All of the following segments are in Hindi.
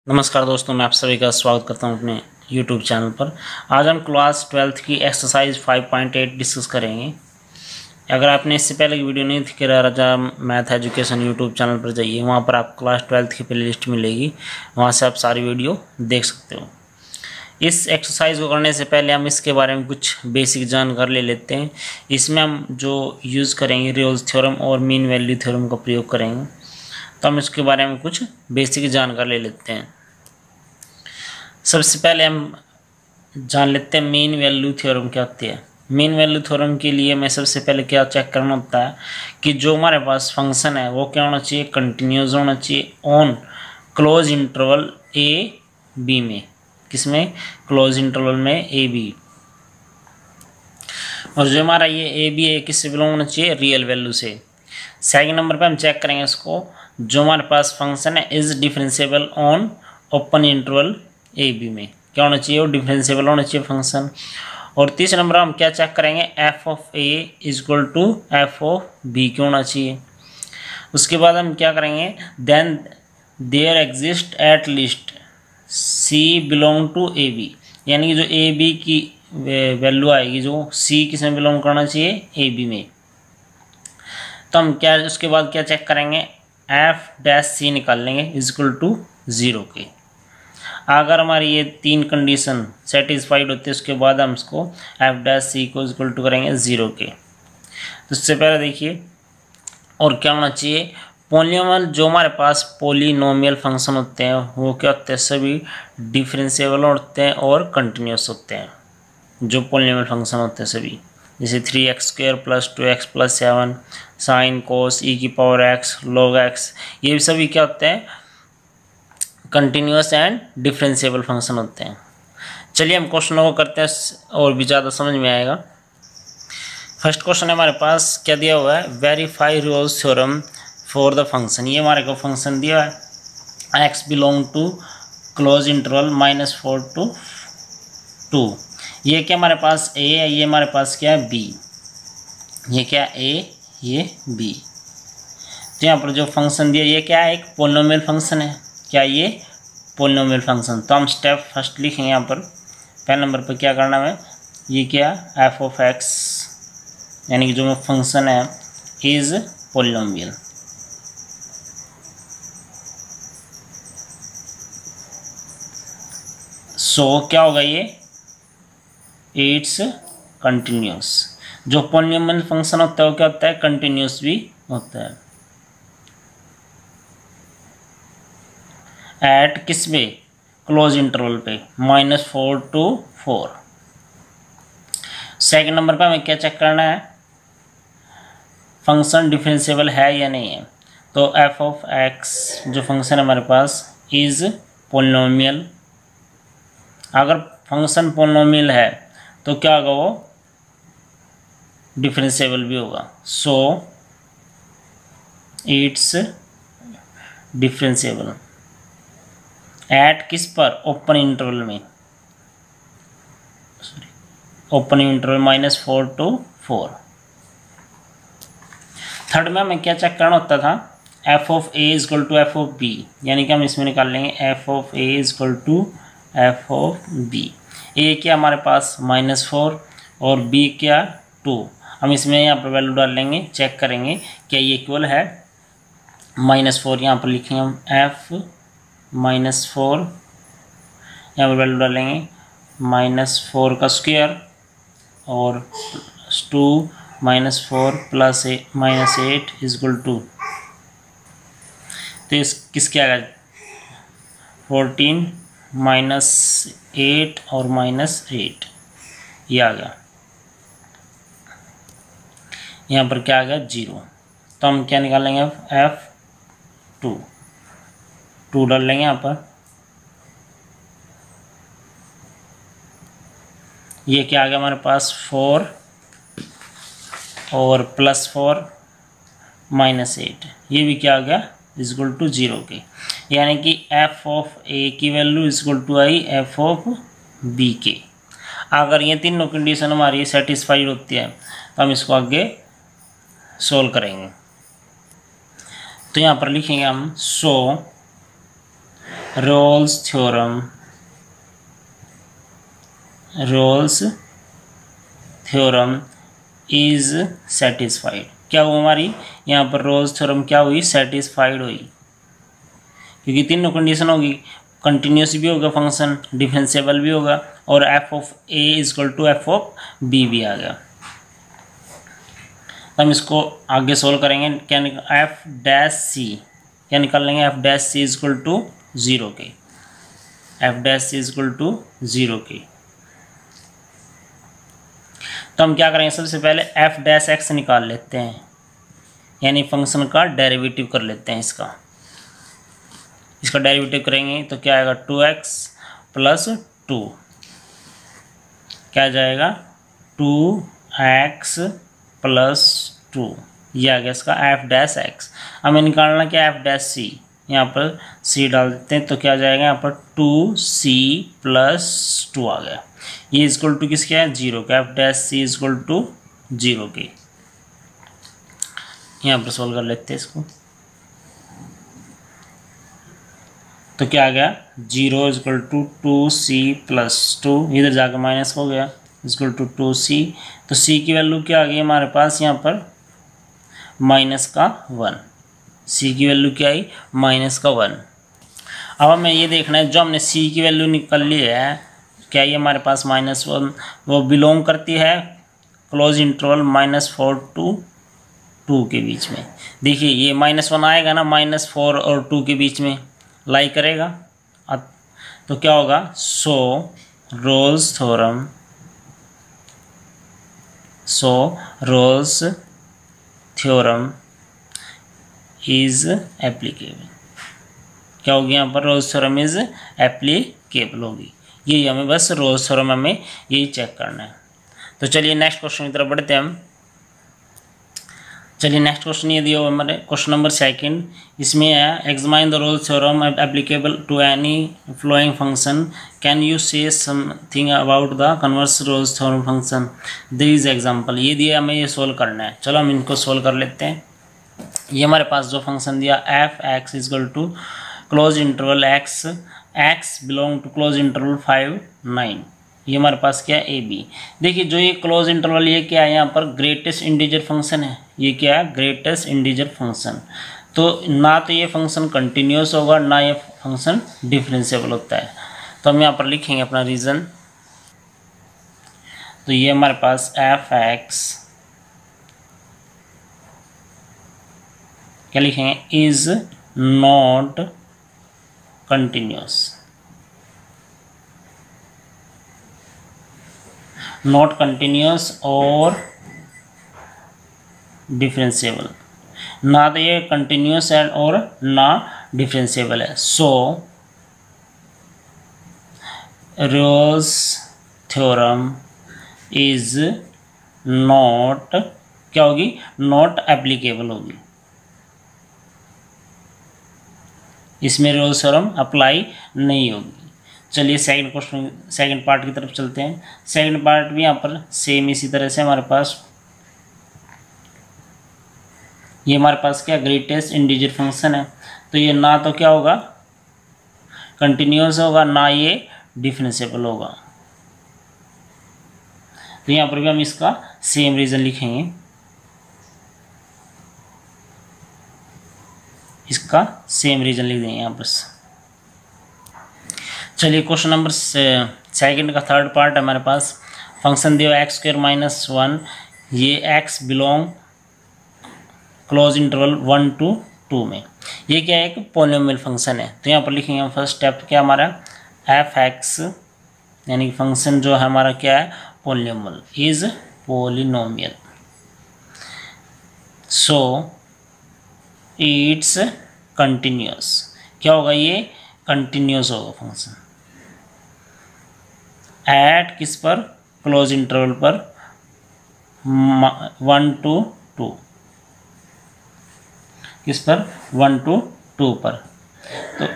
नमस्कार दोस्तों, मैं आप सभी का स्वागत करता हूं अपने YouTube चैनल पर। आज हम क्लास 12th की एक्सरसाइज 5.8 डिस्कस करेंगे। अगर आपने इससे पहले की वीडियो नहीं देखी राजा मैथ एजुकेशन YouTube चैनल पर जाइए, वहां पर आप क्लास 12th की प्लेलिस्ट मिलेगी, वहां से आप सारी वीडियो देख सकते हो। इस एक्सरसाइज को करने से पहले हम इसके बारे में कुछ बेसिक जानकारी ले लेते हैं। इसमें हम जो यूज़ करेंगे रेल्स थ्योरम और मीन वैल्यू थ्योरम का प्रयोग करेंगे, तो हम इसके बारे में कुछ बेसिक जानकारी ले लेते हैं। सबसे पहले हम जान लेते हैं मीन वैल्यू थ्योरम क्या होती है। मीन वैल्यू थ्योरम के लिए मैं सबसे पहले क्या चेक करना होता है कि जो हमारे पास फंक्शन है वो क्या होना चाहिए, कंटिन्यूस होना चाहिए on close interval A B में। किसमें? क्लोज इंटरवल में ए बी। और जो हमारा ये ए बी है किससे बिलोंग होना चाहिए? रियल वैल्यू से। सेकंड नंबर पे हम चेक करेंगे इसको, जो हमारे पास फंक्शन है is differentiable on open interval A B में। क्या होना चाहिए? वो डिफरेंशिएबल होना चाहिए फंक्शन। और तीसरे नंबर हम क्या चेक करेंगे? F of A is equal to F of B क्यों होना चाहिए। उसके बाद हम क्या करेंगे? Then there exist at least C belong to A B, यानी कि जो ए बी की वैल्यू आएगी, जो सी किस में बिलोंग करना चाहिए? ए बी में। तो हम क्या उसके बाद क्या चेक करेंगे? एफ डैश सी निकाल लेंगे इज इक्वल टू 0 के। अगर हमारी ये तीन कंडीशन सेटिस्फाइड होती है उसके बाद हम इसको एफ डैश सी को इक्वल टू करेंगे 0 के। तो इससे पहले देखिए और क्या होना चाहिए? पॉलिनोमियल, जो हमारे पास पॉलिनोमियल फंक्शन होते हैं वो क्या होते हैं? सभी डिफरेंशिएबल होते हैं और कंटिन्यूस होते हैं। जो पॉलिनोमियल फंक्शन होते हैं सभी, जैसे 3x² + 2x + 7 साइन कोस ई की पावर x log x, ये भी सभी क्या होते हैं? कंटिन्यूस एंड डिफरेंशिएबल फंक्शन होते हैं। चलिए हम क्वेश्चनों को करते हैं और भी ज़्यादा समझ में आएगा। फर्स्ट क्वेश्चन है हमारे पास, क्या दिया हुआ है? Verify Rolle's theorem for the function. ये हमारे को फंक्शन दिया है x belong to close interval -4 to 2। ये क्या हमारे पास a है, ये हमारे पास क्या है? b। ये क्या a, ये b। तो यहाँ पर जो फंक्शन दिया ये क्या है? एक पॉलिनोमियल फंक्शन है। क्या ये? Polynomial function. तो हम स्टेप फर्स्ट लिखेंगे यहाँ पर। पहले नंबर पर क्या करना है? ये क्या? एफ ऑफ एक्स, यानी कि जो फंक्शन है इज पॉलिनोमियल। सो क्या होगा ये? It's continuous. जो पॉलिनोमियल फंक्शन होता है वो क्या होता है? कंटिन्यूस भी होता है। एट किस पे? क्लोज इंटरवल पे -4 to 4। सेकंड नंबर पे हमें क्या चेक करना है? फंक्शन डिफरेंशिएबल है या नहीं है। तो एफ ऑफ एक्स जो फंक्शन है हमारे पास इज पॉलिनोमियल। अगर फंक्शन पॉलिनोमियल है तो क्या होगा? वो डिफरेंशिएबल भी होगा। सो इट्स डिफरेंशिएबल एट किस पर? ओपन इंटरवल में, ओपन इंटरवल -4 to 4। थर्ड में हमें क्या चेक करना होता था? F of A is equal to F of b, यानी कि हम इसमें निकाल लेंगे f of A is equal to F of b. ए क्या हमारे पास? -4 और बी क्या? 2। हम इसमें यहाँ पर वैल्यू डाल लेंगे, चेक करेंगे क्या ये इक्वल है। -4 यहाँ पर लिखेंगे हम एफ -4, यहाँ पर वैल्यू डालेंगे -4 का स्क्वायर और 2 -4 + -8 इज इक्वल टू, तो इस किसके आएगा? 14 -8 और -8 ये आ गया। यहाँ पर क्या आ गया? 0। तो हम क्या निकालेंगे? F2 डाल लेंगे यहाँ पर। ये क्या आ गया हमारे पास? 4 और +4 -8, ये भी क्या आ गया? इज इक्वल टू 0 के। यानी कि एफ ऑफ ए की value is equal to I F of B के। अगर ये तीनों कंडीशन हमारी सेटिस्फाइड होती है तो हम इसको आगे सोल्व करेंगे। तो यहाँ पर लिखेंगे हम सो रोल्स थ्योरम इज सेटिस्फाइड। क्या हुआ हमारी यहाँ पर रोल्स थ्योरम क्या हुई, सेटिस्फाइड हुई, क्योंकि तीनों कंडीशन होगी, कंटिन्यूस भी होगा फंक्शन, डिफरेंशिएबल भी होगा, और F of A is equal to F of B भी आ गया। तो हम इसको आगे सोल्व करेंगे। क्या एफ डैश सी क्या निकाल लेंगे, F dash C is equal to 0 के, F dash C is equal to 0 के। तो हम क्या करेंगे, सबसे पहले एफ डैश एक्स निकाल लेते हैं, यानी फंक्शन का डेरिवेटिव कर लेते हैं। इसका डेरिवेटिव करेंगे तो क्या आएगा, 2x प्लस 2, क्या जाएगा 2x प्लस 2, ये आ गया इसका एफ डैश एक्स। हमें निकालना क्या, एफ डैश सी, यहाँ पर सी डाल देते हैं तो क्या जाएगा यहाँ पर 2c प्लस 2 आ गया। ये इजक्वल टू किसके है, 0 का, f dash C is equal to 0 के। यहाँ पर सोल्व कर लेते हैं इसको, तो क्या आ गया 0 इजक्वल टू 2c प्लस 2, इधर जाकर माइनस हो गया, इजक्वल टू 2c। तो c की वैल्यू क्या आ गई हमारे पास यहाँ पर, माइनस का 1, c की वैल्यू क्या आई, माइनस का 1। अब हमें ये देखना है, जो हमने c की वैल्यू निकाल ली है, क्या ये हमारे पास -1 वो बिलोंग करती है क्लोज इंटरवल -4 to 2 के बीच में। देखिए ये -1 आएगा ना, -4 और 2 के बीच में लाई करेगा, तो क्या होगा, सो रोल्स थ्योरम इज एप्लीकेबल। क्या होगी यहाँ पर, रोल्स थ्योरम इज एप्लीकेबल होगी। यही हमें बस रोल्स थ्योरम हमें यही चेक करना है। तो चलिए नेक्स्ट क्वेश्चन की तरफ बढ़ते हैं हम। चलिए नेक्स्ट क्वेश्चन ये दिया हुआ हमारे क्वेश्चन नंबर 2, इसमें है examine the Rolle's theorem applicable to any following function, can you say something about the converse Rolle's theorem function, there is example. ये दिया हमें, ये सोल्व करना है। चलो हम इनको सोल्व कर लेते हैं। ये हमारे पास जो फंक्शन दिया f x is equal to close interval x belong to close interval 5 9, ये हमारे पास क्या है ए बी। देखिए जो ये क्लोज इंटरवल, ये क्या है यहाँ पर, ग्रेटेस्ट इंटीजर फंक्शन है। ये क्या है, ग्रेटेस्ट इंटीजर फंक्शन। तो ना तो ये फंक्शन कंटिन्यूस होगा, ना ये फंक्शन डिफरेंशिएबल होता है। तो हम यहाँ पर लिखेंगे अपना रीज़न। तो ये हमारे पास एफ एक्स क्या लिखेंगे, is not continuous, not continuous और डिफरेंशिएबल। ना तो ये कंटिन्यूस है और ना डिफरेंशिएबल है। सो रोल्स थ्योरम इज नॉट, क्या होगी, नॉट एप्लीकेबल होगी, इसमें रोल्स थ्योरम अप्लाई नहीं होगी। चलिए सेकंड क्वेश्चन, सेकंड पार्ट की तरफ चलते हैं। सेकंड पार्ट भी यहाँ पर सेम इसी तरह से हमारे पास, ये हमारे पास क्या, ग्रेटेस्ट इंटीजर फंक्शन है। तो ये ना तो क्या होगा, कंटिन्यूस होगा, ना ये डिफरेंशिएबल होगा। तो यहाँ पर भी हम इसका सेम रीज़न लिखेंगे, इसका सेम रीज़न लिख देंगे यहाँ पर। चलिए क्वेश्चन नंबर सेकंड का थर्ड पार्ट हमारे पास, फंक्शन दिया x² - 1, ये x belong close interval 1 to 2 में। ये क्या है, एक पॉलिनोमियल फंक्शन है। तो यहाँ पर लिखेंगे हम फर्स्ट स्टेप क्या हमारा, एफ एक्स यानी कि फंक्शन जो है हमारा क्या है, polynomial, is polynomial, so it's continuous. क्या होगा, ये कंटिन्यूस होगा फंक्शन एट किस पर, क्लोज इंटरवल पर 1 to 2, किस पर, 1 to 2 पर। तो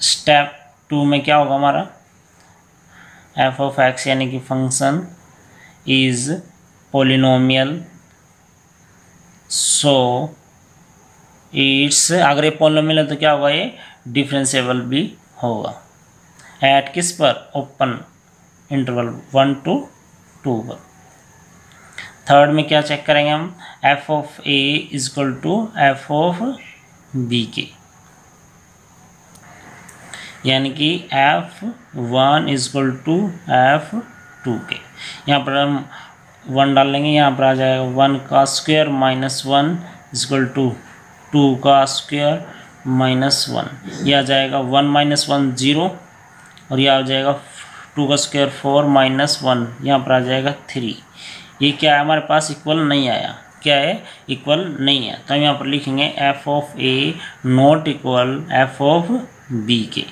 स्टेप 2 में क्या होगा हमारा, एफ ऑफ एक्स यानी कि function is polynomial, so it's, अगर ये पॉलिनोमियल है तो क्या होगा, ये डिफरेंशिएबल भी होगा एट किस पर, ओपन इंटरवल 1 to 2 पर। थर्ड में क्या चेक करेंगे हम, f of A is equal to F of B के, यानी कि F1 इजक्वल टू F2 के। यहाँ पर हम 1 डाल लेंगे, यहाँ पर आ जाएगा 1 का स्क्वायर माइनस 1 इजक्वल टू 2 का स्क्वायर माइनस 1। यह आ जाएगा 1 माइनस 1 0, और यह आ जाएगा 2 का स्क्वायर 4 माइनस 1, यहाँ पर आ जाएगा 3। ये क्या है हमारे पास, इक्वल नहीं आया। क्या है, इक्वल नहीं है। तो हम यहाँ पर लिखेंगे f of a not equal f of B के।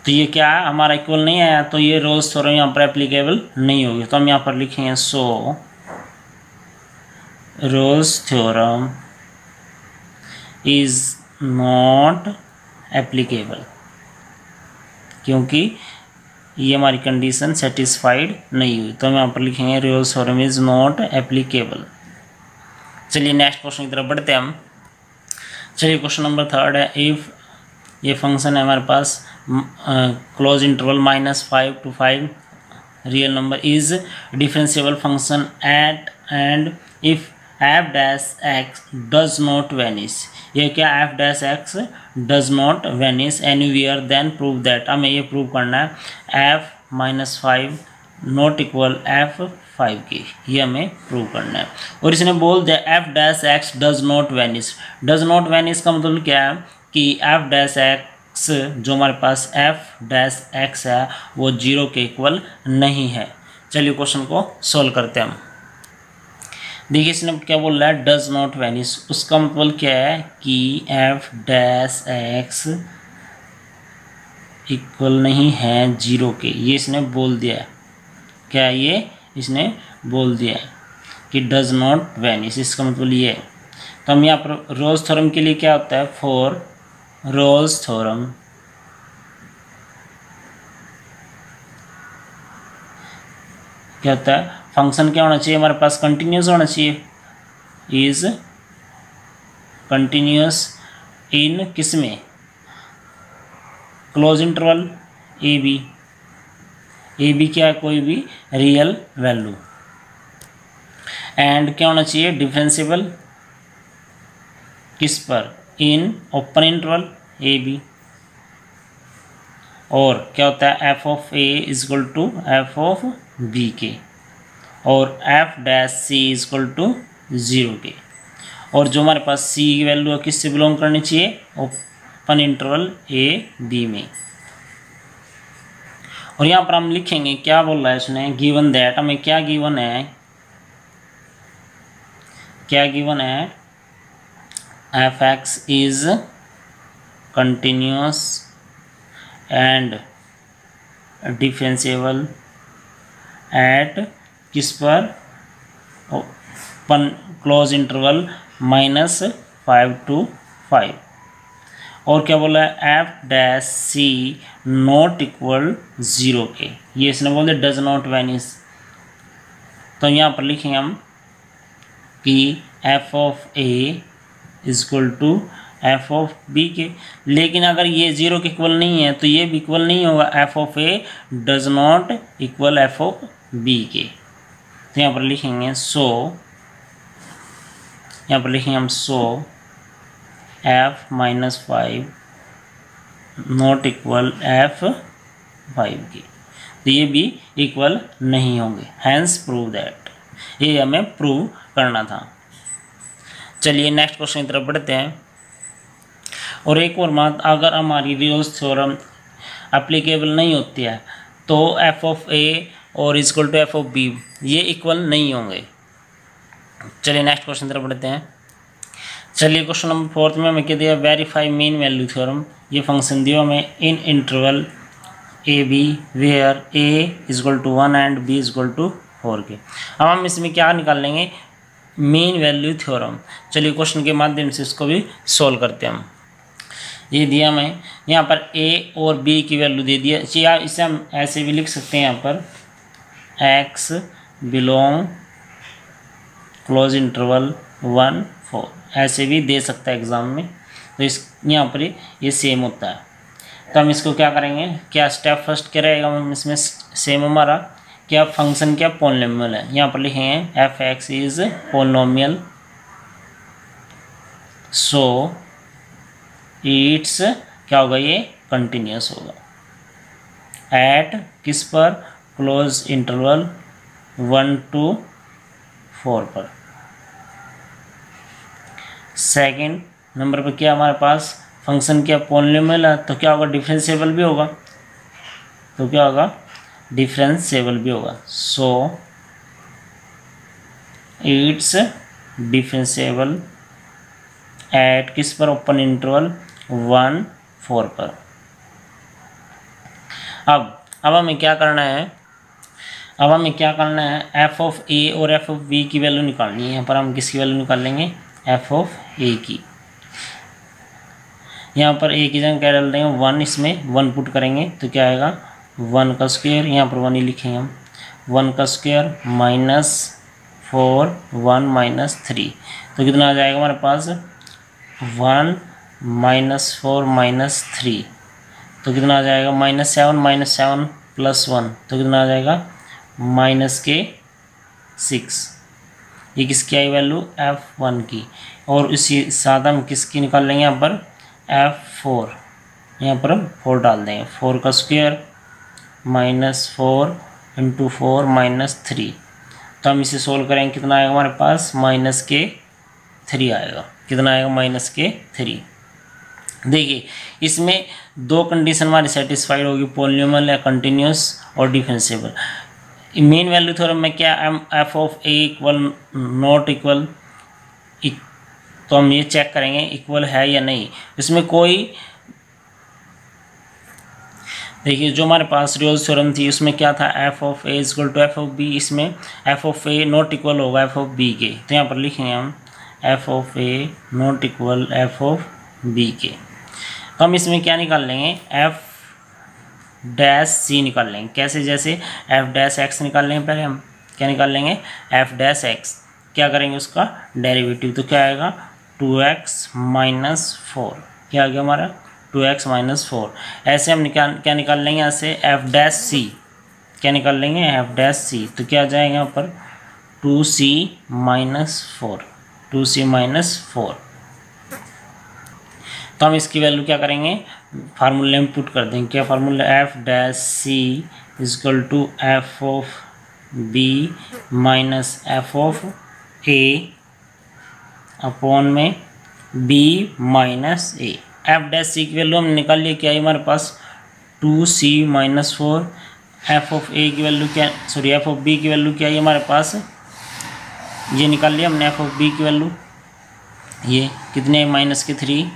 तो ये क्या है, हमारा इक्वल नहीं आया, तो ये रोल्स थ्योरम यहाँ पर एप्लीकेबल नहीं होगी। तो हम यहाँ पर लिखेंगे so Rolle's theorem is not applicable, क्योंकि ये हमारी कंडीशन सेटिस्फाइड नहीं हुई। तो हम यहाँ पर लिखेंगे roles theorem is not applicable. चलिए नेक्स्ट क्वेश्चन की तरफ बढ़ते हैं हम। चलिए क्वेश्चन नंबर 3 है, इफ ये फंक्शन है हमारे पास close interval -5 to 5 real number is differentiable function at and if f dash x does not vanish. ये क्या, f dash x does not vanish anywhere, then prove that. हमें ये प्रूव करना है f-5 नॉट इक्वल f5 की, ये हमें प्रूव करना है। और इसने बोल दिया F dash x does not vanish. Does not vanish का मतलब क्या है कि एफ डैश एक्स जो हमारे पास एफ डैश एक्स है वो 0 के इक्वल नहीं है। चलिए क्वेश्चन को सोल्व करते हैं हम। देखिए इसने क्या बोल रहा है, डज नॉट वेनिश। उसका मतलब क्या है कि एफ डैश एक्स इक्वल नहीं है 0 के, ये इसने बोल दिया है। क्या ये इसने बोल दिया है कि डज नॉट वेनिश, इसका मतलब ये है। तो हम यहाँ पर रोल्स थ्योरम के लिए क्या होता है, फॉर रोल्स थ्योरम क्या होता है, फंक्शन क्या होना चाहिए हमारे पास, कंटिन्यूस होना चाहिए। इज कंटिन्यूस इन किस में, close interval A b. A b क्या है, कोई भी रियल वैल्यू। एंड क्या होना चाहिए, डिफरेंशिएबल किस पर, in open interval A b. और क्या होता है, f of A is equal to F of B के, और f dash C is equal to 0 के। और जो हमारे पास सी की वैल्यू किससे बिलोंग करनी चाहिए, ओपन इंटरवल ए बी में। और यहाँ पर हम लिखेंगे क्या बोल रहा है इसने, गिवन दैट। हमें क्या गिवन है, क्या गिवन है, F x is continuous and differentiable at किस पर, ओपन क्लोज इंटरवल -5 to 5। और क्या बोला है, f dash c not equal 0 के, ये इसने बोल दिया डज नॉट वेनिश। तो यहाँ पर लिखेंगे हम कि f of A is equal to F of B के। लेकिन अगर ये 0 के इक्वल नहीं है तो ये भी इक्वल नहीं होगा, f of a does not equal f of B के। तो यहाँ पर लिखेंगे सो, यहाँ पर लिखेंगे हम सो f-5 नॉट इक्वल f5 की, तो ये भी इक्वल नहीं होंगे। हैंस प्रूव दैट, ये हमें प्रूव करना था। चलिए नेक्स्ट क्वेश्चन की तरफ बढ़ते हैं। और एक और बात, अगर हमारी रोल्स थ्योरम एप्लीकेबल नहीं होती है तो एफ ऑफ ए और equal to F of b ये इक्वल नहीं होंगे। चलिए नेक्स्ट क्वेश्चन की तरफ बढ़ते हैं। चलिए क्वेश्चन नंबर 4 में हमें क्या दिया, वेरीफाई मीन वैल्यू थ्योरम। ये फंक्शन दिया हमें in interval A b where a is equal to 1 and b is equal to 4 के। अब हम इसमें क्या निकाल लेंगे, मीन वैल्यू थ्योरम। चलिए क्वेश्चन के माध्यम से इसको भी सोल्व करते हैं हम। ये दिया हमें यहाँ पर ए और बी की वैल्यू दे दिया, या इसे हम ऐसे भी लिख सकते हैं, यहाँ पर एक्स बिलोंग क्लोज इंटरवल 1 4, ऐसे भी दे सकता है एग्जाम में। तो इस यहाँ पर ये सेम होता है। तो हम इसको क्या करेंगे, क्या स्टेप फर्स्ट क्या रहेगा, हम इसमें सेम हमारा क्या फंक्शन क्या पॉलिनोमियल है, यहाँ पर लिखेंगे F x is polynomial so it's क्या होगा, ये कंटिन्यूस होगा एट किस पर, क्लोज इंटरवल 1 to 4 पर। सेकंड नंबर पर क्या हमारे पास फंक्शन क्या पॉलिनोमियल है, तो क्या होगा डिफरेंशिएबल भी होगा, तो क्या होगा डिफरेंशिएबल भी होगा। सो इट्स डिफरेंशिएबल एट किस पर, ओपन इंटरवल 1 4 पर। अब हमें क्या करना है, अब हमें क्या करना है, एफ ऑफ ए और एफ ऑफ बी की वैल्यू निकालनी है। यहाँ पर हम किसकी वैल्यू निकाल लेंगे, एफ ऑफ ए की। यहाँ पर ए की जगह क्या डाल देंगे 1, इसमें 1 पुट करेंगे तो क्या आएगा 1 का स्क्वायर, यहाँ पर 1 ही लिखेंगे हम, 1 का स्क्वायर माइनस 4 1 माइनस 3, तो कितना आ जाएगा हमारे पास 1 माइनस 4 माइनस 3, तो कितना आ जाएगा -7 प्लस 1, तो कितना आ जाएगा -6। ये किसकी आई वैल्यू F1 की, और इसी साथ हम किसकी निकाल लेंगे यहाँ पर F4, यहाँ पर हम 4 डाल देंगे, 4 का स्क्वायर -4 × 4 -3, तो हम इसे सोल्व करेंगे कितना आएगा हमारे पास -3 आएगा, कितना आएगा -3। देखिए इसमें दो कंडीशन हमारी सेटिस्फाइड होगी, पॉलिनोमियल या कंटिन्यूस और डिफरेंशिएबल। मेन वैल्यू थ्योरम में क्या F of a equal not equal, तो हम ये चेक करेंगे इक्वल है या नहीं। इसमें कोई देखिए जो हमारे पास रियोल्स थ्योरम थी उसमें क्या था, f of a equal to F of b, इसमें f of a not equal होगा एफ ऑफ बी के, तो यहाँ पर लिखेंगे हम f of a not equal f of B के। तो हम इसमें क्या निकाल लेंगे, एफ डैश सी निकाल लेंगे। कैसे, जैसे एफ डैश एक्स निकाल लेंगे, पहले हम क्या निकाल लेंगे एफ डैश एक्स, क्या करेंगे उसका डेरिवेटिव, तो क्या आएगा 2x - 4, क्या आ गया हमारा 2x - 4। ऐसे हम क्या निकाल लेंगे यहाँ से एफ डैश सी, क्या निकाल लेंगे एफ डैश सी, तो क्या आ जाएगा यहाँ पर 2c - 4। तो हम इसकी वैल्यू क्या करेंगे, फार्मूले में पुट कर देंगे, क्या formula f dash c is equal to F of b minus f of a upon में b minus a. F dash c की वैल्यू हम निकाल लिए, क्या है हमारे पास 2c - 4, एफ ऑफ ए की वैल्यू क्या, सॉरी एफ ऑफ बी की वैल्यू क्या है हमारे पास, ये निकाल लिया हमने एफ ऑफ बी की वैल्यू, ये कितने -3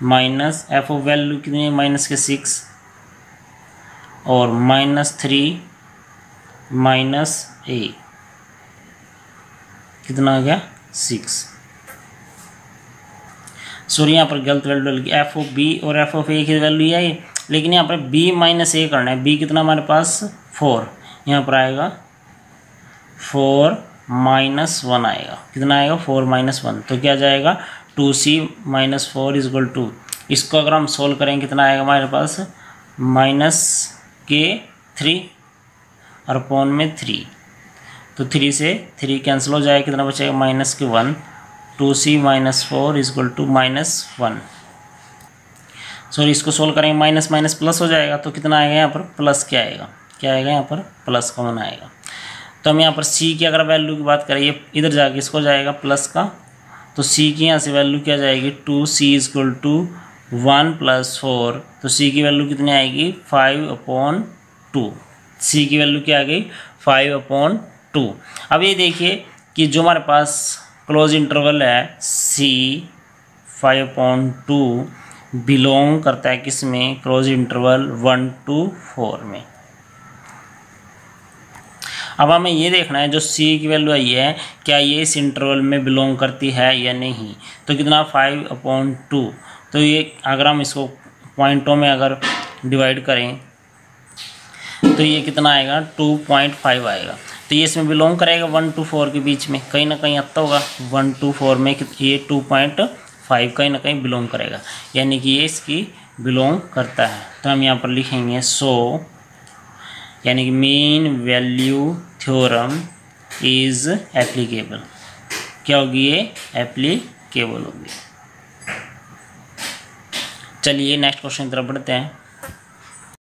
माइनस एफ ऑफ वैल्यू कितनी है -6 और -3 माइनस ए कितना आ गया 6। सॉरी यहाँ पर गलत वैल्यू डल गई, एफ ऑफ बी और एफ ऑफ ए की वैल्यू ये है, लेकिन यहाँ पर b - a करना है, b कितना हमारे पास 4, यहाँ पर आएगा 4 - 1 आएगा, कितना आएगा 4 - 1, तो क्या जाएगा 2c - 4 इजक्वल टू, इसको अगर हम सोल्व करेंगे कितना आएगा हमारे पास -3 और अपॉन में 3, तो 3 से 3 कैंसिल हो जाएगा, कितना बचेगा -1, 2c - 4 इजक्वल टू -1। सॉरी इसको सोल्व करेंगे माइनस प्लस हो जाएगा, तो कितना आएगा यहाँ पर प्लस, क्या आएगा यहाँ पर प्लस कॉमन आएगा। तो हम यहाँ पर c की अगर वैल्यू की बात करें, ये इधर जाके इसको जाएगा प्लस का, तो c की यहाँ से वैल्यू क्या जाएगी 2c इजक्वल टू 1 + 4, तो c की वैल्यू कितनी आएगी 5/2, c की वैल्यू क्या आ गई 5/2। अब ये देखिए कि जो हमारे पास क्लोज इंटरवल है c 5/2 बिलोंग करता है किस में, क्लोज इंटरवल 1 to 4 में। अब हमें ये देखना है जो c की वैल्यू आई है क्या ये इस इंटरवल में बिलोंग करती है या नहीं, तो कितना 5/2, तो ये अगर हम इसको पॉइंटों में अगर डिवाइड करें तो ये कितना आएगा 2.5 आएगा, तो ये इसमें बिलोंग करेगा 1 to 4 के बीच में, कहीं ना कहीं आता होगा 1 to 4 में, ये 2.5 5 कहीं ना कहीं बिलोंग करेगा, यानी कि ये इसकी बिलोंग करता है। तो हम यहाँ पर लिखेंगे सो, यानी कि mean value theorem is applicable. क्या होगी ये? एप्लीकेबल होगी। चलिए नेक्स्ट क्वेश्चन की तरफ बढ़ते हैं।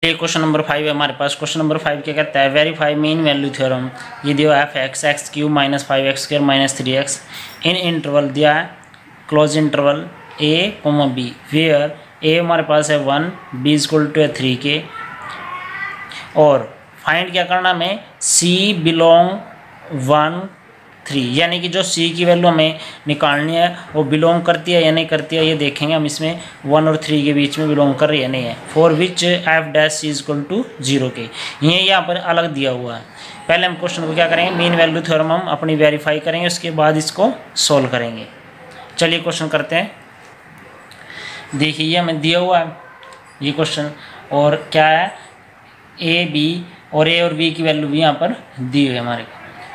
ये क्वेश्चन नंबर 5 है हमारे पास। क्वेश्चन नंबर 5 क्या कहता है? Verify mean value theorem. ये दिया f x x q minus 5x² minus 3x in interval दिया है close interval a comma b, where a हमारे पास है 1, बी इक्वल टू 3 के, और फाइंड क्या करना हमें? सी बिलोंग 1 3, यानी कि जो सी की वैल्यू हमें निकालनी है वो बिलोंग करती है या नहीं करती है, ये देखेंगे हम इसमें 1 और 3 के बीच में बिलोंग कर रही है नहीं है। For which f dash c equal to 0 के, ये यहाँ पर अलग दिया हुआ है। पहले हम क्वेश्चन को क्या करेंगे? मीन वैल्यू थ्योरम हम अपनी वेरीफाई करेंगे, उसके बाद इसको सोल्व करेंगे। चलिए क्वेश्चन करते हैं। देखिए ये हमें दिया हुआ है ये क्वेश्चन, और क्या है? ए बी और ए और बी की वैल्यू भी यहाँ पर दी हुई है हमारे को।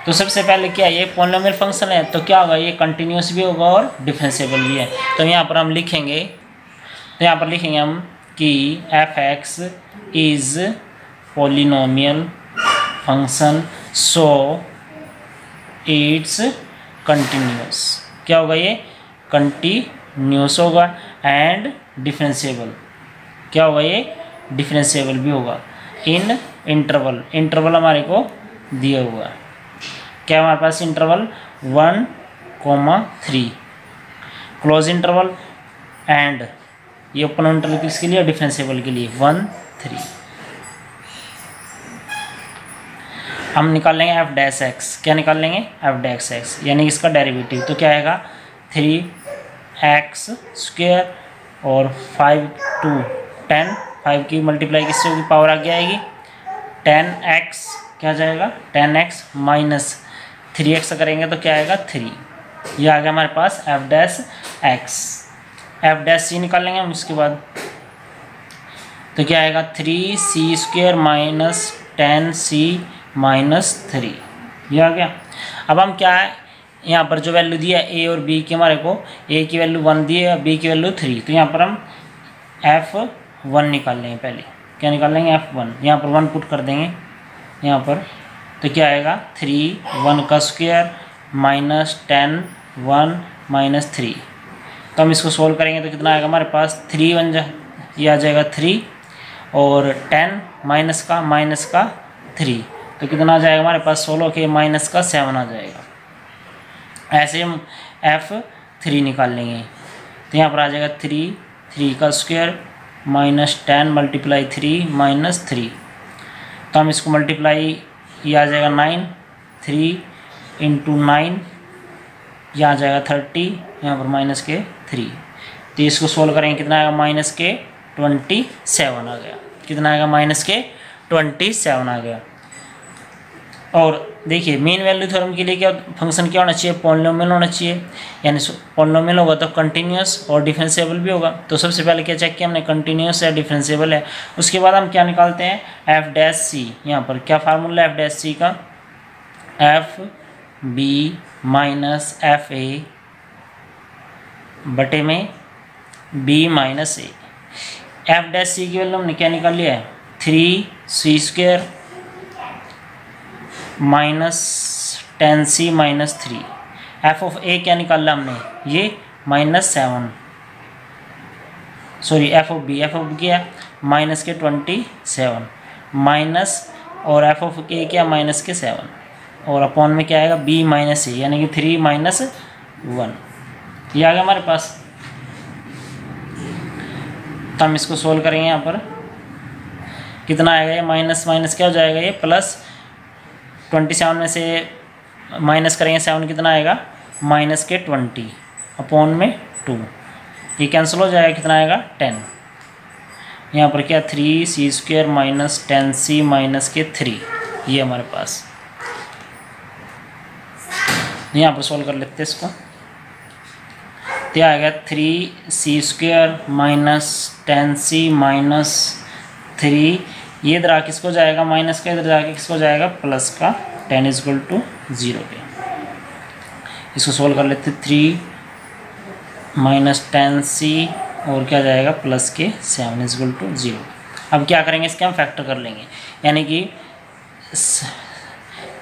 तो सबसे पहले क्या है? ये पॉलिनोमियल फंक्शन है, तो क्या होगा? ये कंटिन्यूस भी होगा और डिफरेंशिएबल भी है। तो यहाँ पर हम लिखेंगे, तो यहाँ पर लिखेंगे हम कि F x is polynomial function so it's continuous. क्या होगा? ये कंटिन्यूस होगा एंड डिफरेंशिएबल। क्या होगा? ये डिफरेंशिएबल भी होगा इन इंटरवल। इंटरवल हमारे को दिया हुआ है, क्या हमारे पास? इंटरवल 1, 3 क्लोज इंटरवल, एंड ये ओपन इंटरवल किसके लिए? डिफरेंशिएबल के लिए 1 3। हम निकाल लेंगे एफ डैश एक्स। क्या निकाल लेंगे? एफ डैश एक्स, यानी इसका डेरिवेटिव। तो क्या आएगा? 3x² और 5 2 10, 5 की मल्टीप्लाई किससे होगी? पावर आगे आएगी 10x। क्या जाएगा? 10x माइनस 3x करेंगे तो क्या आएगा? 3। ये आ गया हमारे पास f dash x. F dash c निकालेंगे हम इसके बाद, तो क्या आएगा? 3c² minus 10c minus 3। ये आ गया। अब हम क्या है, यहाँ पर जो वैल्यू दी है ए और बी की, हमारे को ए की वैल्यू 1 दी है, बी की वैल्यू 3, तो यहाँ पर हम f1 निकाल लेंगे। पहले क्या निकाल लेंगे? f1। यहाँ पर 1 पुट कर देंगे यहाँ पर, तो क्या आएगा? 3 1 का स्क्वायर माइनस 10 1 माइनस 3। तो हम इसको सोल्व करेंगे तो कितना आएगा हमारे पास? 3 1 ये आ जाएगा 3, और 10 माइनस का 3, तो कितना आ जाएगा हमारे पास? 16 के माइनस का 7 आ जाएगा। ऐसे हम f3 निकाल लेंगे, तो यहाँ पर आ जाएगा 3 3 का स्क्वायर माइनस 10 मल्टीप्लाई 3 माइनस 3। तो हम इसको मल्टीप्लाई, ये आ जाएगा 9, 3 इंटू 9, ये आ जाएगा 30, यहाँ पर माइनस के 3। तो इसको सोल्व करेंगे, कितना आएगा? माइनस के 27 आ गया। कितना आएगा? माइनस के 27 आ गया। और देखिए मीन वैल्यू थ्योरम के लिए क्या फंक्शन क्या होना चाहिए? पॉलिनोमियल होना चाहिए, यानी पॉलिनोमियल होगा तो कंटिन्यूस और डिफरेंशिएबल भी होगा। तो सबसे पहले क्या चेक किया हमने? कंटिन्यूस या डिफरेंशिएबल है। उसके बाद हम क्या निकालते हैं? F dash c. यहाँ पर क्या फार्मूला एफ डैश सी का? F b minus f a बटे में b minus a. F dash c की वैल्यू हमने क्या निकाल लिया है? 3c² minus 10c minus 3। F of a क्या निकाला हमने? ये -7, सॉरी एफ ऑफ बी क्या? माइनस के 27 माइनस, और एफ ऑफ ए क्या? माइनस के 7, और अपॉन में क्या आएगा? बी माइनस ए, यानी कि 3 माइनस 1। ये आ गया हमारे पास। तो हम इसको सोल्व करेंगे। यहाँ पर कितना आएगा? ये माइनस माइनस क्या हो जाएगा? ये प्लस 27 में से माइनस करेंगे 7, कितना आएगा? माइनस के 20 अपॉन में 2, ये कैंसिल हो जाएगा। कितना आएगा? 10। यहाँ पर क्या? 3c² माइनस 10c माइनस के 3, ये हमारे पास। यहाँ पर सोल्व कर लेते हैं इसको, तो आएगा 3c² माइनस 10c माइनस 3। ये इधर आके किसको जाएगा? माइनस का, इधर जाके किसको जाएगा? प्लस का। 10 = 0 पे इसको सोल्व कर लेते। 3 -10c और क्या जाएगा प्लस के 7 इजगल टू 0। अब क्या करेंगे इसके हम फैक्टर कर लेंगे, यानी कि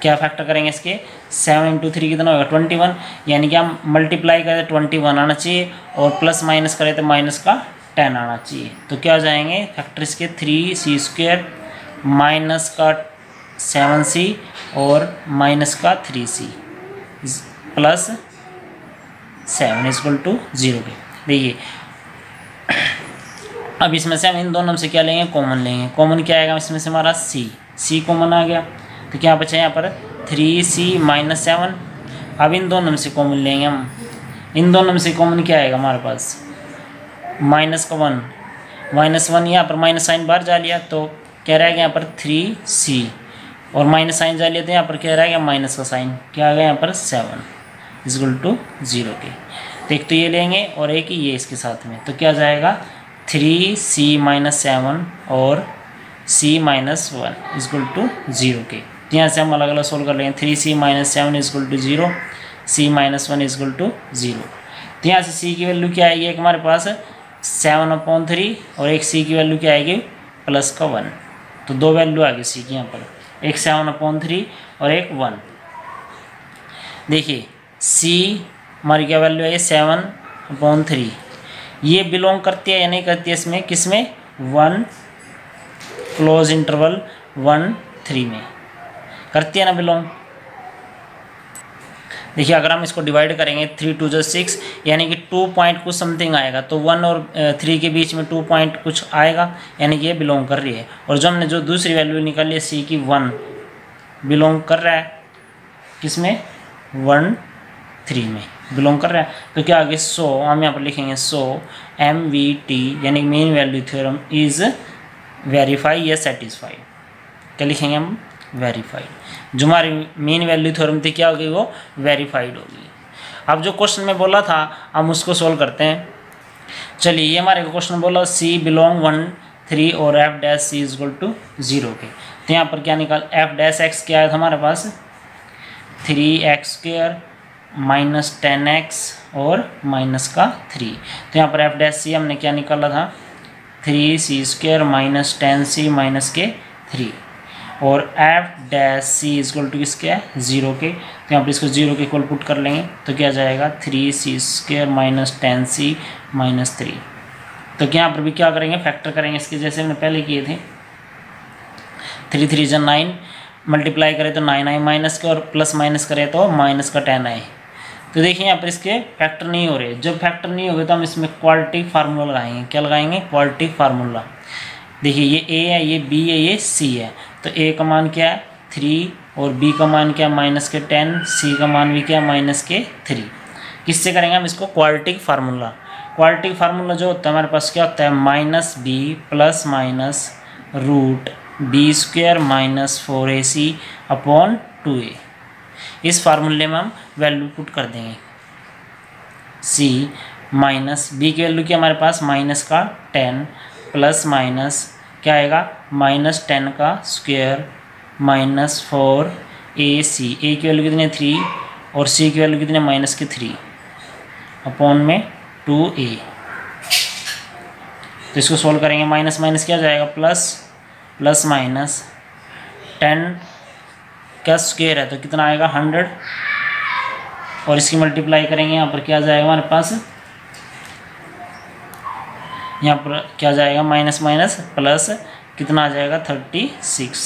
क्या फैक्टर करेंगे इसके 7 इंटू 3 कितना होगा 21, यानी कि हम मल्टीप्लाई करें तो 21 आना चाहिए और प्लस माइनस करें तो माइनस का 10 आना चाहिए। तो क्या हो जाएंगे फैक्टर इसके 3c² माइनस का 7c और माइनस का 3c प्लस 7 इजकल टू 0 के। देखिए अब इसमें से हम इन दोनों में से क्या लेंगे कॉमन लेंगे, कॉमन क्या आएगा इसमें से हमारा c कॉमन आ गया, तो क्या बचा यहाँ पर 3c माइनस 7। अब इन दोनों में से कॉमन लेंगे हम, इन दोनों में से कॉमन क्या आएगा हमारे पास माइनस का 1, -1 यहाँ पर माइनस साइन बाहर जा लिया तो क्या रहेगा यहाँ पर 3c और माइनस साइन जा लिया तो यहाँ पर क्या रहेगा माइनस का साइन, क्या आ गया यहाँ पर 7 इजकल टू 0 के। तो एक तो ये लेंगे और एक ये इसके साथ में, तो क्या जाएगा 3c माइनस 7 और c माइनस 1 इजकल टू 0 के। तो यहाँ से हम अलग अलग सोल्व कर लेंगे 3c minus 7 is equal to 0, c minus 1 is equal to 0। तो यहाँ से c की वैल्यू क्या आएगी एक हमारे पास 7/3 और एक c की वैल्यू क्या आएगी प्लस का 1। तो दो वैल्यू आ गई c की यहाँ पर, एक 7/3 और एक 1। देखिए c हमारी क्या वैल्यू है 7/3, ये बिलोंग करती है या नहीं करती है इसमें, किसमें 1 क्लोज इंटरवल 1 3 में करती है ना बिलोंग। देखिए अगर हम इसको डिवाइड करेंगे 3 2 जा 6 यानी कि 2 पॉइंट कुछ समथिंग आएगा, तो 1 और 3 के बीच में 2 पॉइंट कुछ आएगा, यानी कि ये बिलोंग कर रही है। और जो हमने जो दूसरी वैल्यू निकाली है c की 1 बिलोंग कर रहा है किसमें 1 3 में बिलोंग कर रहा है। तो क्या आगे सो हम यहाँ पर लिखेंगे सो MVT यानी mean value theorem is verify या सेटिस्फाइड। क्या लिखेंगे हम वेरीफाइड। जो हमारी मीन वैल्यू थ्योरम थी क्या होगी वो वेरीफाइड होगी। अब जो क्वेश्चन में बोला था हम उसको सोल्व करते हैं। चलिए ये हमारे क्वेश्चन बोला c बिलोंग 1 3 और f dash c is equal to 0 के। तो यहाँ पर क्या निकाल f डैश x क्या आया था हमारे पास 3x² माइनस 10x और माइनस का 3। तो यहाँ पर f डैश c हमने क्या निकाला था 3c² माइनस 10c माइनस के 3 और f dash c is equal to किसके है 0 के। तो यहाँ पर इसको 0 के इक्वल पुट कर लेंगे तो क्या जाएगा 3c² माइनस 10c माइनस 3। तो क्या यहाँ पर भी क्या करेंगे फैक्टर करेंगे इसके जैसे हमने पहले किए थे 3 3 जा 9 मल्टीप्लाई करें तो 9 आए माइनस के और प्लस माइनस करें तो माइनस का 10 आए। तो देखिए यहाँ पर इसके फैक्टर नहीं हो रहे, जब फैक्टर नहीं हो गए तो हम इसमें क्वाड्रेटिक फार्मूला लगाएंगे। क्या लगाएंगे क्वाड्रेटिक फार्मूला। देखिए ये a है ये b है ये c है, तो a का मान क्या है 3 और b का मान क्या है माइनस के 10, c का मान भी क्या है माइनस के 3। किससे करेंगे हम इसको क्वाड्रेटिक फार्मूला। क्वाड्रेटिक फार्मूला जो होता है हमारे पास क्या होता है minus b plus minus root b² minus 4ac upon 2a। इस फार्मूले में हम वैल्यू पुट कर देंगे c माइनस b की वैल्यू क्या हमारे पास माइनस का 10 प्लस माइनस क्या आएगा माइनस 10 का स्क्वायर माइनस 4ac। a की वैल्यू कितनी 3 और c की वैल्यू कितनी माइनस के 3 अपॉन में 2a। तो इसको सोल्व करेंगे माइनस माइनस क्या जाएगा प्लस प्लस माइनस 10 का स्क्वायर है तो कितना आएगा 100 और इसकी मल्टीप्लाई करेंगे यहाँ पर क्या जाएगा हमारे पास यहाँ पर क्या जाएगा माइनस माइनस प्लस कितना आ जाएगा 36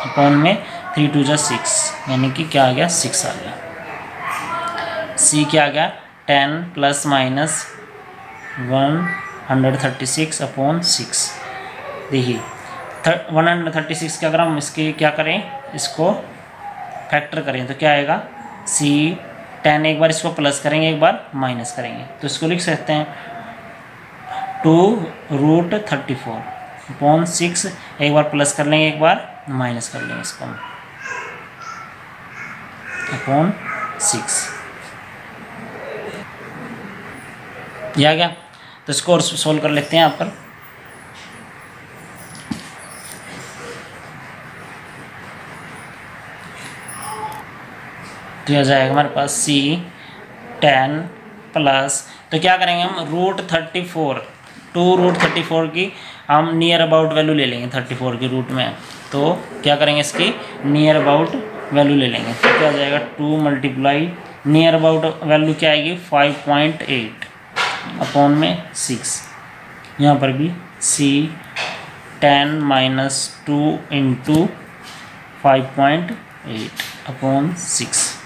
अपॉन में 3 2 जा 6 यानी कि क्या आ गया 6 आ गया। c क्या आ गया 10 प्लस माइनस 136 अपॉन 6। देखिए 136 के अगर हम इसके क्या करें इसको फैक्टर करें तो क्या आएगा c 10 एक बार इसको प्लस करेंगे एक बार माइनस करेंगे तो इसको लिख सकते हैं 2√34 अपॉन 6। एक बार प्लस कर लेंगे एक बार माइनस कर लेंगे इसको अपॉन 6। ये आ गया। तो इसको और सोल्व कर लेते हैं यहाँ पर। तो यह जाएगा हमारे पास c 10 प्लस तो क्या करेंगे हम √34 2√34 की हम नियर अबाउट वैल्यू ले लेंगे 34 की रूट में। तो क्या करेंगे इसकी नियर अबाउट वैल्यू ले लेंगे। तो क्या आ जाएगा 2 मल्टीप्लाई नियर अबाउट वैल्यू क्या आएगी 5.8 अपॉन में 6। यहाँ पर भी C 10 - 2 × 5.8 अपॉन 6।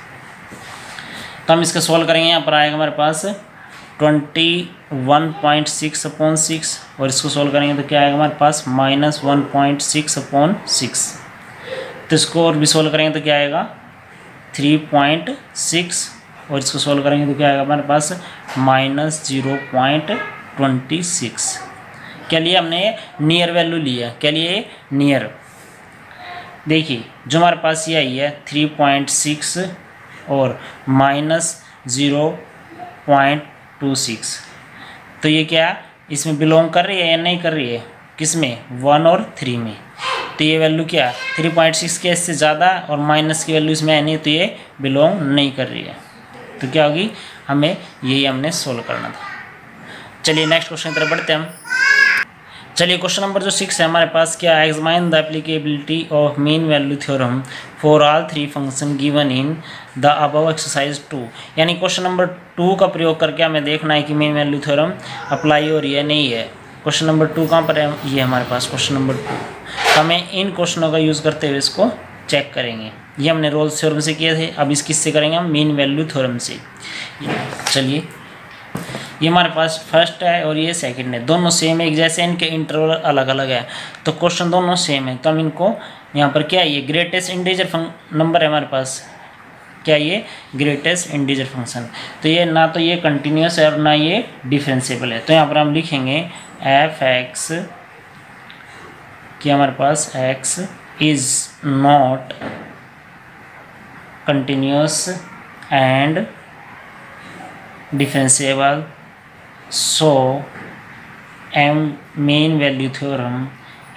तो हम इसका सॉल्व करेंगे। यहाँ पर आएगा हमारे पास 21.6 अपॉन 6 और इसको सॉल्व करेंगे तो क्या आएगा हमारे पास -1.6 अपॉन 6। तो इसको और भी सॉल्व करेंगे तो क्या आएगा 3.6 और इसको सॉल्व करेंगे तो क्या आएगा हमारे पास -0.26। क्या लिया हमने नियर वैल्यू लिया। क्या लिए नियर। देखिए जो हमारे पास ये आई है 3.6 और -0.26। तो ये क्या इसमें बिलोंग कर रही है या नहीं कर रही है, किस में 1 और 3 में। तो ये वैल्यू क्या 3.6 के इससे ज़्यादा और माइनस की वैल्यू इसमें है नहीं, तो ये बिलोंग नहीं कर रही है। तो क्या होगी हमें यही हमने सोल्व करना था। चलिए नेक्स्ट क्वेश्चन की तरफ बढ़ते हैं हम। चलिए क्वेश्चन नंबर जो 6 है हमारे पास क्या examine the applicability of mean value theorem for all 3 function given in the above exercise 2। यानी क्वेश्चन नंबर 2 का प्रयोग करके हमें देखना है कि मीन वैल्यू थ्योरम अप्लाई हो रही है नहीं है। क्वेश्चन नंबर 2 कहाँ पर है, ये हमारे पास क्वेश्चन नंबर 2। तो हमें इन क्वेश्चनों का यूज़ करते हुए इसको चेक करेंगे। ये हमने रोल्स थ्योरम से किए थे, अब इस किससे करेंगे हम मीन वैल्यू थ्योरम से। चलिए ये हमारे पास फर्स्ट है और ये सेकंड है, दोनों सेम है एक जैसे, इनके इंटरवल अलग अलग है। तो क्वेश्चन दोनों सेम है तो हम इनको यहाँ पर क्या है ये ग्रेटेस्ट इंटीजर नंबर है हमारे पास, क्या ये ग्रेटेस्ट इंटीजर फंक्शन। तो ये ना तो ये कंटिन्यूस है और ना ये डिफरेंशिएबल है। तो यहाँ पर हम लिखेंगे f(x) कि हमारे पास x is not continuous and differentiable, so mean value theorem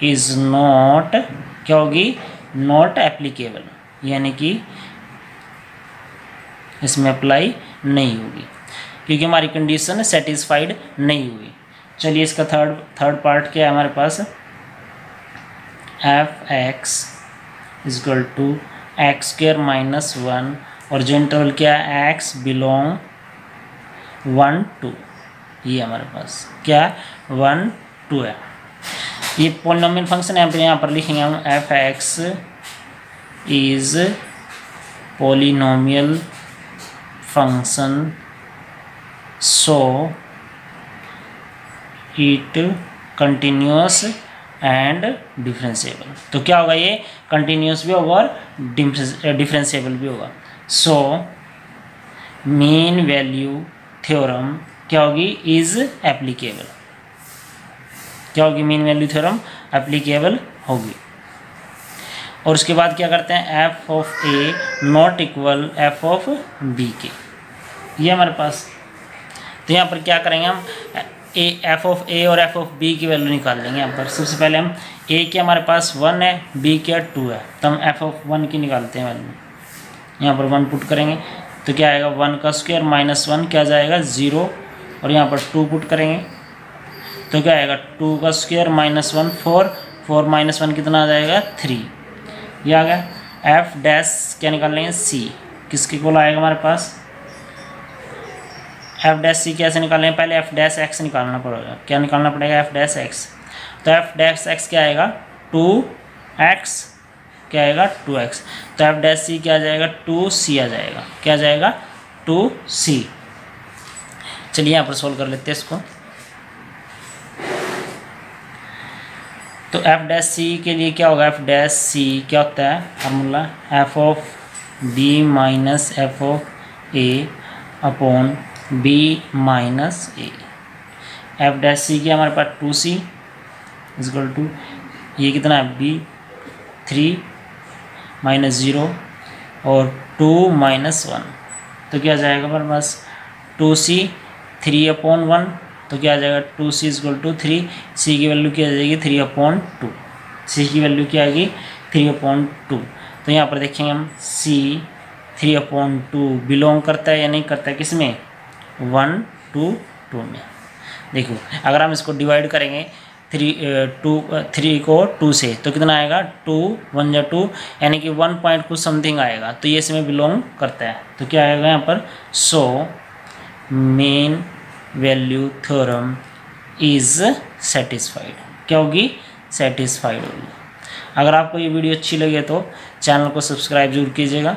is not क्या होगी नॉट एप्लीकेबल, यानी कि इसमें अप्लाई नहीं होगी क्योंकि हमारी कंडीशन सेटिस्फाइड नहीं हुई। चलिए इसका थर्ड पार्ट क्या है हमारे पास, f(x) = x² - 1 और जो इंटरवल क्या है x बिलोंग 1 2, ये हमारे पास क्या 1 2 है। ये पॉलिनोमियल फंक्शन है, यहाँ पर लिखेंगे हम f(x) is polynomial function, so it continuous and differentiable. तो क्या होगा ये कंटिन्यूस भी होगा और डिफरेंशिएबल भी होगा। सो मीन वैल्यू थ्योरम क्या होगी इज एप्लीकेबल, क्या होगी मीन वैल्यू थ्योरम एप्लीकेबल होगी। और उसके बाद क्या करते हैं f(a) नॉट इक्वल f(b) के, ये हमारे पास। तो यहाँ पर क्या करेंगे हम f(a) और f(b) की वैल्यू निकाल लेंगे। यहाँ पर सबसे पहले हम a के हमारे पास 1 है, b के 2 है, तो हम f(1) की निकालते हैं वैल्यू। यहाँ पर 1 पुट करेंगे तो क्या आएगा 1 का स्क्वायर -1 क्या जाएगा 0, और यहाँ पर 2 पुट करेंगे तो क्या आएगा 2 का स्क्वायर -1 4 4 -1 कितना आ जाएगा 3, ये आ गया। f' क्या निकाल लेंगे c, किसके को आएगा हमारे पास f' कैसे निकालेंगे, पहले f' निकालना पड़ेगा। क्या निकालना पड़ेगा f', तो f' क्या आएगा 2x, क्या आएगा 2x, तो f' क्या आ जाएगा 2c आ जाएगा, क्या आ जाएगा 2c। चलिए यहाँ पर सोल्व कर लेते हैं इसको। तो f' के लिए क्या होगा, f' क्या होता है formula f(b - f(a) upon b - a। f' क्या हमारे पास 2c = ये कितना है b 3 -0 और 2 - 1, तो क्या आ जाएगा हमारे पास 2c 3/1, तो क्या आ जाएगा 2c = 3, c की वैल्यू क्या आ जाएगी 3/2, c की वैल्यू क्या आएगी 3/2। तो यहाँ पर देखेंगे हम c 3/2 बिलोंग करता है या नहीं करता है, किसमें 1 2 2 में। देखो अगर हम इसको डिवाइड करेंगे 3 को 2 से तो कितना आएगा 2 1 जा 2 यानी कि 1 पॉइंट कुछ समथिंग आएगा, तो ये इसमें बिलोंग करता है। तो क्या आएगा यहाँ पर, so main value theorem is satisfied. क्या होगी, सेटिस्फाइड होगी। अगर आपको ये वीडियो अच्छी लगे तो चैनल को सब्सक्राइब जरूर कीजिएगा।